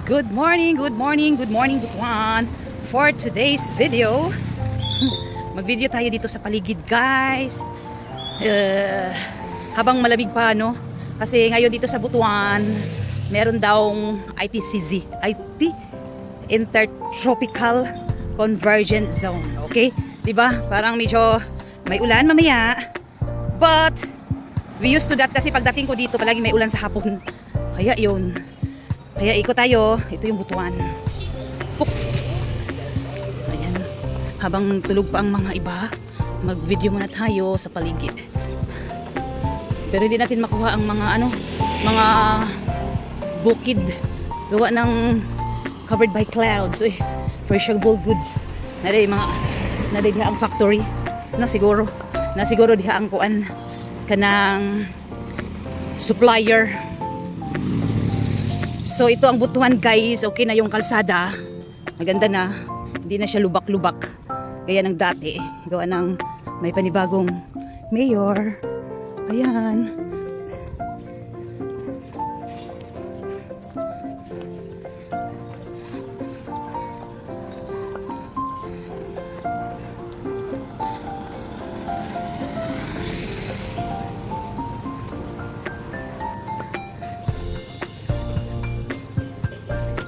Good morning, good morning, good morning, Butuan. For today's video, mag-video tayo dito sa paligid, guys. Habang malamig pa, no? Kasi ngayon dito sa Butuan, meron daw ITCZ, Intertropical Convergence Zone. Okay? Diba? Parang medyo may ulan mamaya. But, we used to that kasi pagdating ko dito, palagi may ulan sa hapon. Kaya yun. Kaya ikot tayo. Ito yung Butuan. Ayan. Habang tulog pa ang mga iba, mag-video muna tayo sa paligid. Pero hindi natin makuha ang mga mga bukid. Gawa ng covered by clouds. Perishable goods. Naday diha ang factory. Siguro diha ang kuan kanang supplier. So ito ang Butuan, guys. Okay na yung kalsada. Maganda na. Hindi na siya lubak-lubak. Gaya ng dati. Gawa ng may panibagong mayor. Ayan.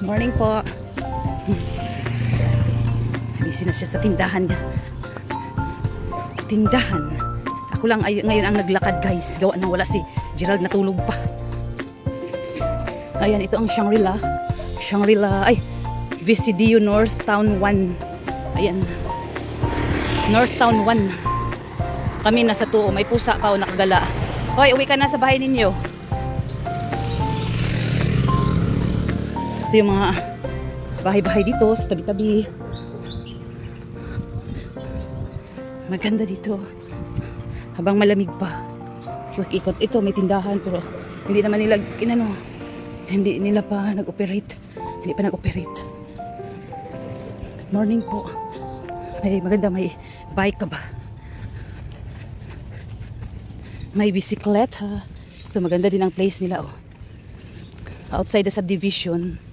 Morning po. Busy na siya sa tindahan niya. Tindahan. Ako lang ngayon ang naglakad, guys. Gawa nang wala si Gerald, natulog pa. Ayan, ito ang Shangri-La. Ay, Visidio North Town 1. Ayan. North Town 1. Kami nasa 2. May pusa pa o nakagala. Hoy, uwi ka na sa bahay ninyo. Ito yung mga bahay-bahay dito sa tabi-tabi. Maganda dito. Habang malamig pa. Ikot-ikot. Ito may tindahan pero hindi naman nila hindi nila pa nag-operate. Hindi pa nag-operate. Morning po. Maganda, may bike ka ba? May bisikleta. Ito maganda din ang place nila, oh. Outside the subdivision.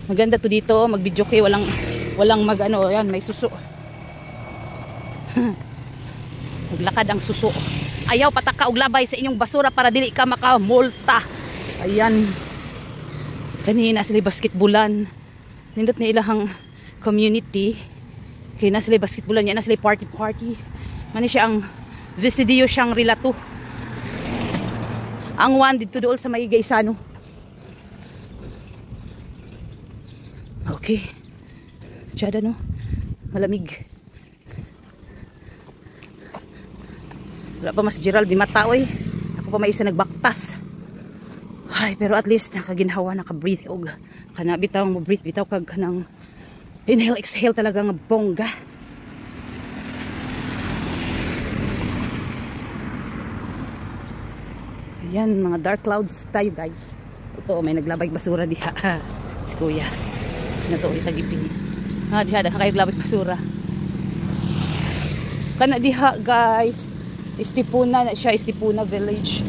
Maganda to dito, mag-video kay walang yan, may suso. Maglakad ang suso. Ayaw pataka og labay sa inyong basura para dili ka makamulta. Ayan. Kanina sila basketballan. Nindot na ilahang community. Kaya na sila basketballan niya, na sila party. Mani siya ang Visidio Shangri-La 2. Ang one dito dool sa may Gaisano. Okay. Tiyada, no? Malamig. Wala pa mas Gerald, di mataoy. Ako pa may isa nagbaktas. Ay, pero at least nakaginhawa, naka-breathe. Og kanabitaw mo breathe, bitaw kag kanang inhale, exhale talaga nga bongga. Ayan, mga dark clouds tayo, guys. Ito, may naglabay basura diha. Si Kuya. Nato isa giping. Diha kayo glabay basura. Kana diha, guys. Istipuna na siya, Istipuna Village.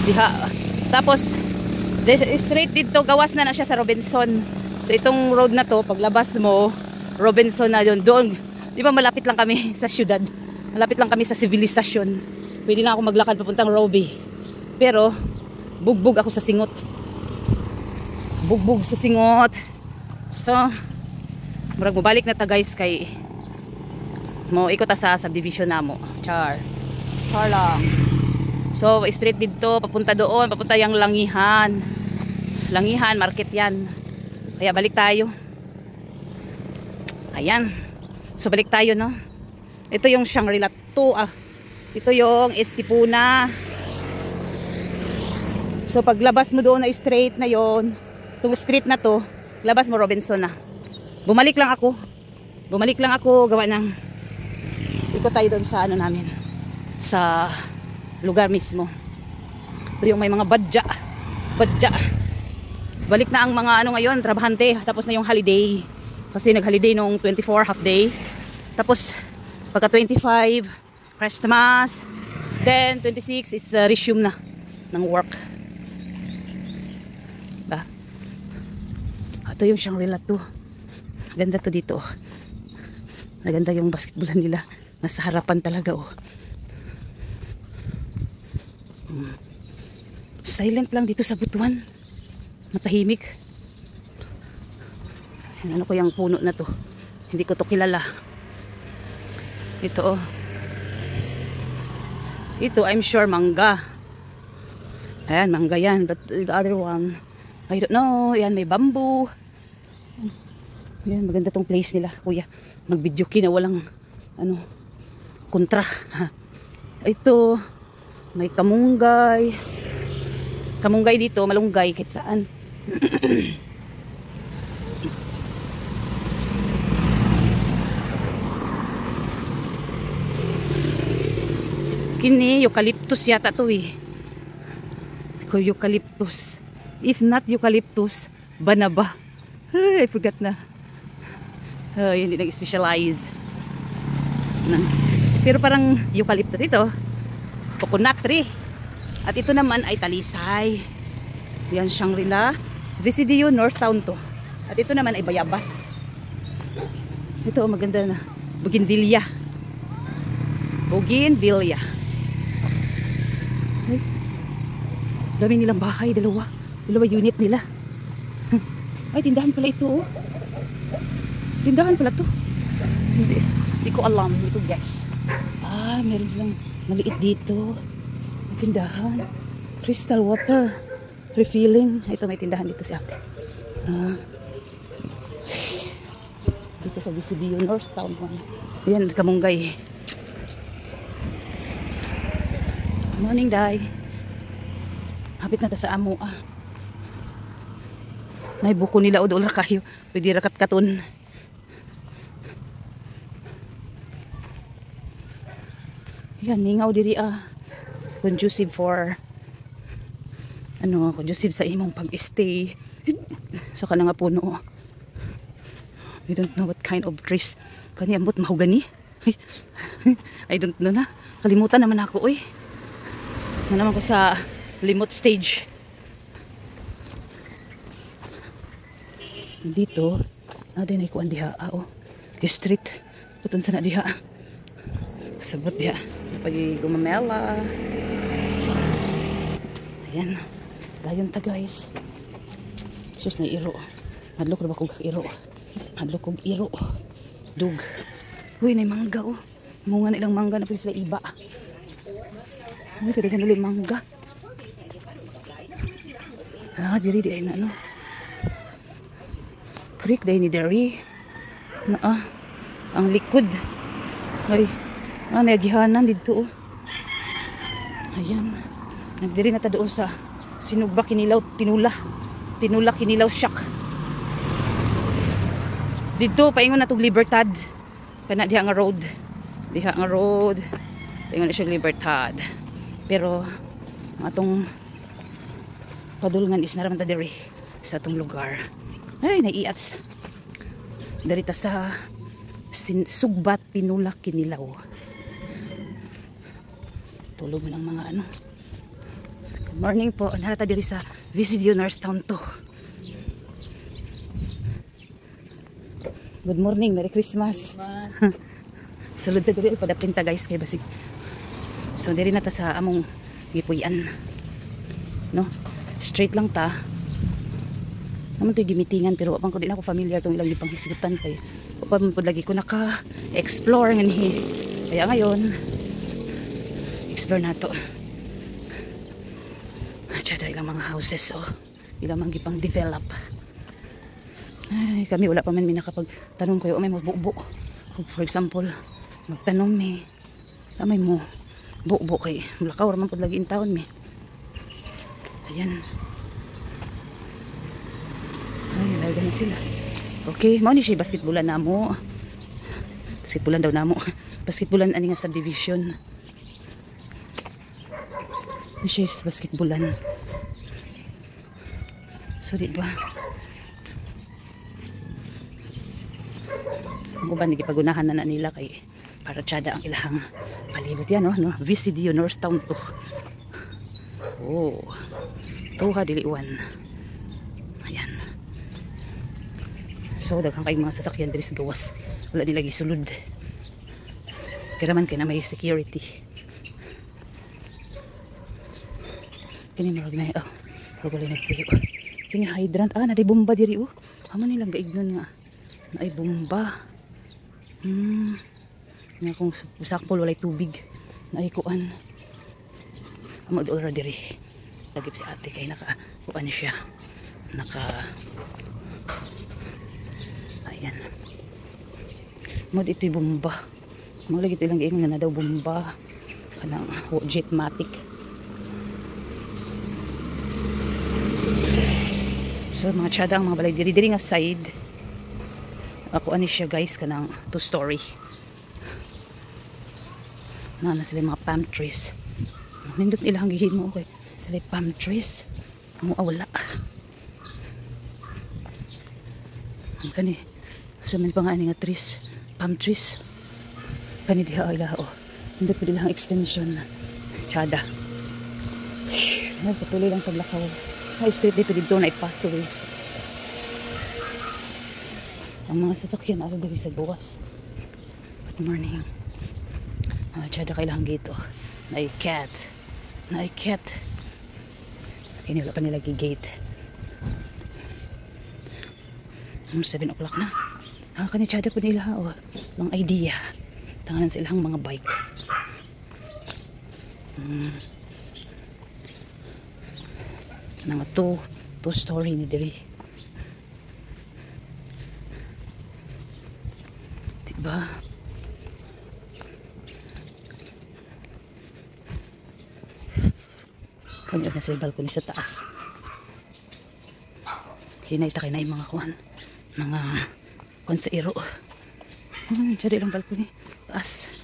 Diha. Tapos straight dito gawas na siya sa Robinson. So itong road na to, paglabas mo, Robinson na yun. Doon, di ba malapit lang kami sa syudad. Malapit lang kami sa sibilisasyon. Pwede na ako maglakad papuntang Roby. Pero bugbog ako sa singot. Bugbog sa singot. So, murag mabalik na ta, guys, kay mo ikot sa subdivision namo. Char lang. So, straight dito, papunta doon, papunta yung Langihan. Langihan, market yan. Kaya balik tayo. Ayan. So, balik tayo, no? Ito yung Shangri-La 2, Ito yung Istipuna. So, paglabas mo doon na straight na yon, itong street na to, labas mo Robinson na. Bumalik lang ako gawa ng ikot tayo doon sa namin, sa lugar mismo. Ito yung may mga badja. Balik na ang mga ngayon, trabahante. Tapos na yung holiday kasi nag-holiday nung 24 half day. Tapos pagka 25 Christmas, then 26 is resume na ng work. Ito yung Shangri-La to. Ganda to dito. Naganda yung basketballan nila. Nasa harapan talaga oh. Silent lang dito sa Butuan. Matahimik. Ano ko yung puno na to? Hindi ko to kilala. Ito oh. Ito I'm sure mangga. Ayan, mangga yan. But the other one, I don't know. Ayan, may bamboo. Ayan, maganda tong place nila, kuya. Mag-video na walang, ano, kontra. Ito, may kamunggay. Kamunggay dito, malunggay, kahit saan. Kini, eucalyptus yata to eh. Eucalyptus. If not eucalyptus, banaba. Ay, I forgot na. Hindi nag-specialize. Pero parang eucalyptus ito. Coconut tree. At ito naman ay talisay. Yan, Shangri-La. Visidio, North Town to. At ito naman ay bayabas. Ito, maganda na. Bougainvillea. Bougainvillea. Ay, dami nilang bahay. Dalawa unit nila. Ay, tindahan pala ito oh. Tindahan pala to. Hindi ko alam. Hindi ko guess. Ah, meron silang maliit dito. May tindahan. Crystal water. Refilling. Ito, may tindahan dito si ate. Dito sa Visidio North Town. Ayan, kamunggay. Morning, Day. Hapit na ta sa amo ah. May buko nila o doon kayo. Pwede rakat katon. Yan, ningaw diri ah. Conducive for conducive sa imong pag-stay. So ka na nga puno. We don't know what kind of trees. Kani ambot mahogani. I don't know na. Kalimutan naman ako oy. Naman ko sa limot stage. Dito, din ay kuan diha oh. Street. Putun sa na diha. Kasabot diha. Pagi gumamela. Ayan. Dayon ta guys. Sus na iro. Hadlok na ba kong iro? Hadlok kong iro. Dug. Uy, na mangga oh. Munga na ilang mangga na pili sila iba. Uy, kada kanili mangga. Ah, diri di ay na no. Creek day ni Derry. Na ang likod. Ay, nagihanan dito oh. Ayan. Nagdiri na ta doon sa Sinugba Kinilaw Tinula. Tinula Kinilaw Shack. Dito paingon na tong Libertad. Kana diha nga road. Diha nga road. Paingon na siya Libertad. Pero atong padulngan is naraman ta diri sa atong lugar. Ay, naiats. Dari ta sa Sugbat Tinula Kinilaw. Tulog man ang mga ano. Good morning po. Narata diri sa Visidio North Town to. Good morning. Merry Christmas. Salud ta diri padapinta guys kay basig. So diri na ta sa among gipuy-an. No? Straight lang ta. Naman ito gimitingan pero wapang ko din ako familiar itong ilang ipanghisgutan kaya wapang po lagi ko naka-explore nga ni. Kaya ngayon explore na ito. Tsada ilang mga houses oh. Ilang mga gipang develop. Ay, kami wala pa man may nakapagtanong kayo may mabubo. For example magtanong may may mo bubo kay mulakaw raman po lagi in town may. Ayan. Ay, larga na sila. Okay, mao ni siya basketballan namo. Basketballan daw namo. Basketballan ani nga subdivision. Ni siya basketballan. So di ba? Ang uban gipagunahan na nila kay para tsada ang ilahang palibot yan no. Visidio North Town to. Oh. Tuha dili 1. Ayan. So daghang kay mga sasakyan diri sa gawas. Wala nila gisulod. Kaya man kay na may security. Kini marag na wala nagpuyo. Kini hydrant na day bomba diri Amo nilang gaignon nga na ay bomba. Nga kung sakpol walay tubig na ay kuan. Amo dol ra diri. Lagip si ate kay naka kuan siya. Ayan. Mo dito'y bomba. Mo lagi ito lang gaingon na daw bomba. Kanang jetmatic. So mga tsada ang mga balay diri nga side. Ako ani siya guys kanang 2-story. Na sila mga palm trees. Nindot nila ang gihin mo okay. Sila palm trees. Mo wala. Kani so man pa nga ani nga trees, palm trees. Kani diha ila nindot pa nila ang extension. Tsada. Nagpatuloy lang paglakaw. Ay, street dito na pathways. Ang mga sasakyan araw dali sa gawas. Good morning. Tsada kailangan gito. Nai-cat. Kaya wala pa nila gate. 7 o'clock na. Kani tsada po nila lang idea. Tanganan silang mga bike. Nang 2-story ni diri. Diba? Kanya na sa balcony sa taas. Kinaita kay na yung mga kuwan. Mga kuwan sa iro. Diyari lang balcony. Taas.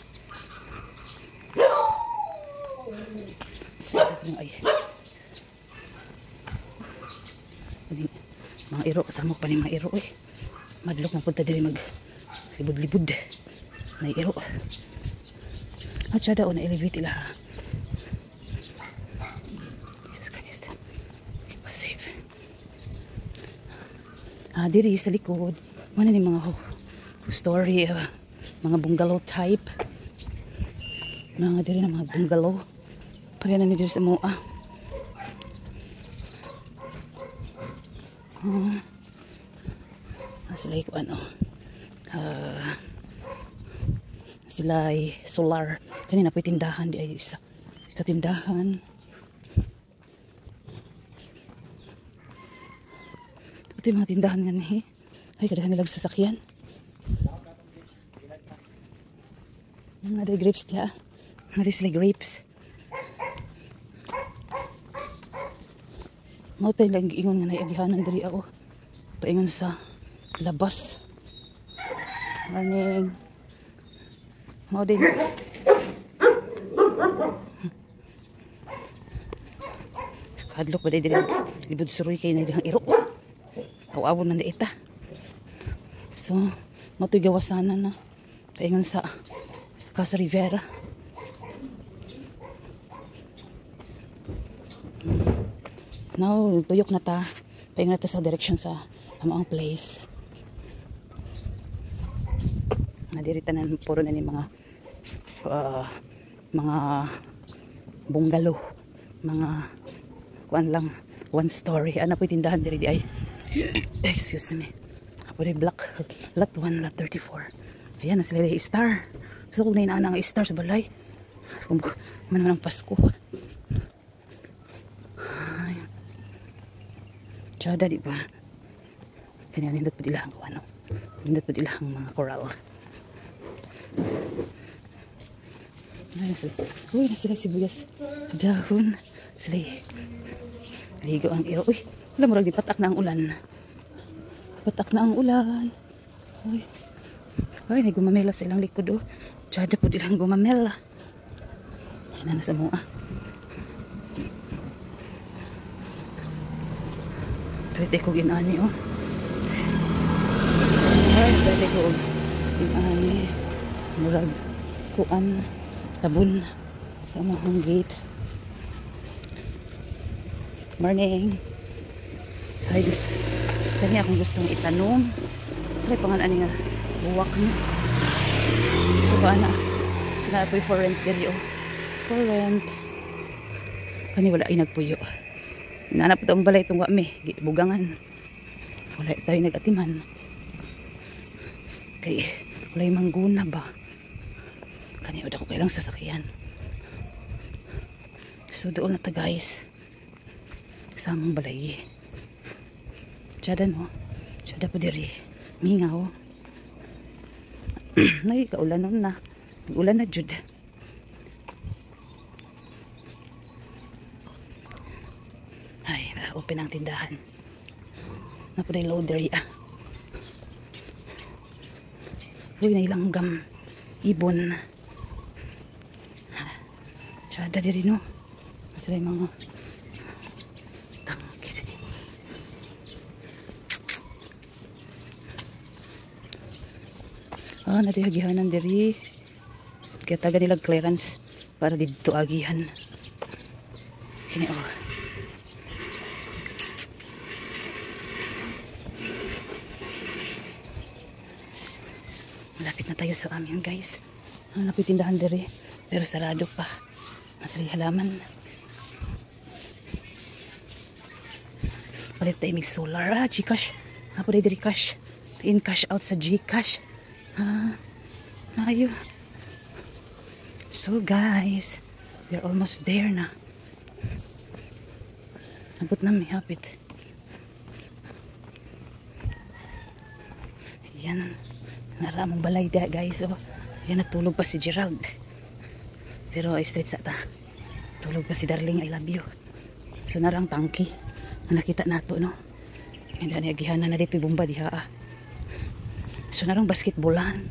Sa dating ay. Mga iro, kasama ko pa ni mga iro madlok na punta diri mag libud-libud na iro at siya daw na elevate ila Jesus Christ sipa safe diri sa likod mana ni mga story mga bungalow type mga diri na mga bungalow pareha na ni diri sa mua sila ko sila ay solar kanina po tindahan di ay isa katindahan ito yung mga tindahan nga ni ay kadahan nilang sasakyan mga grapes diya mga sila grapes mau tayo lang ingon nga naiagihanan diri ako paingon sa labas morning mau din kadlok ba diri libud suroy kay na dihang iro awawon man ita so matoy gawasanan na paingon sa Casa Rivera now tuyok na ta paingon na ta sa direction sa amaang place nadiritanan puro na ni mga bungalow mga kuan lang 1 story ana po tindahan diri di ay excuse me apo di black lot 1 lot 34 ayan na sila star so kung nainaan ang star sa balay kung man ang Pasko tsada di ba kanya nindot pa dilahang ano nindot pa dilahang mga coral uy na sila sibuyas dahon sila ligo ang iro uy wala murag di patak na ang ulan uy nagumamela sa ilang likod tsada po dilang gumamela ayun na sa mua trite ko ginani ay trite ko ginani murag kuan tabon sa mahong gate morning ay gusto kanya akong gustong itanong Sa may pangalan nga buwak niya. So ba na? Sinabi for rent diri oh. For rent. Kani wala ay nagpuyo. Nanap itong balay itong wame. Bugangan. Wala tayo nag-atiman. Kay wala yung mangguna ba? Kani wala ko kailang sasakyan. So doon na ta guys. Samang balay. Tiyada no. Tiyada po diri. Mingaw. Kaulan nun na. Ulan na jud. Ay, open ang tindahan. Napuday loader ya. Doon na ilang gam. Ibon. Tiyada diri no. Kasi mga tangkir. Nadihagihanan diri. Kaya taga nila clearance para dito agihan. Kini oh. Malapit na tayo sa amin guys. Malapit tindahan diri. Pero sarado pa. Masari halaman. Palit tayo mig solar. Gcash. Napuday diri cash. In cash out sa Gcash. Mayo. So guys, we're almost there na. Abot na may hapit. Yan. Naramong balay da guys. Oh. Yan natulog pa si Gerald. Pero straight sa ta. Tulog pa si Darling, I love you. So narang tangki. Na nakita nato no. Hindi na agihanan na dito yung bomba diha. So narang basketballan.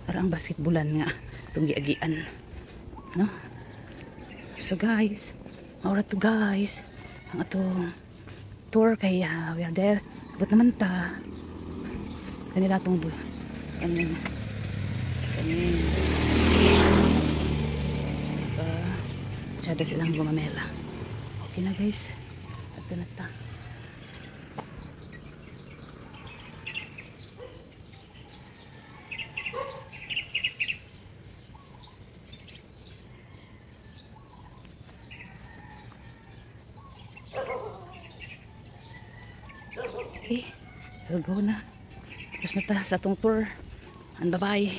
Parang basketballan nga itong giagian. No? So guys, maura to guys. Ang atong tour kaya we are there. Abot naman ta. Kanila itong kanin. Masyado silang gumamela. Okay na guys. Ito na ta. Okay, we'll go na. Tapos na ta sa atong tour. And bye-bye.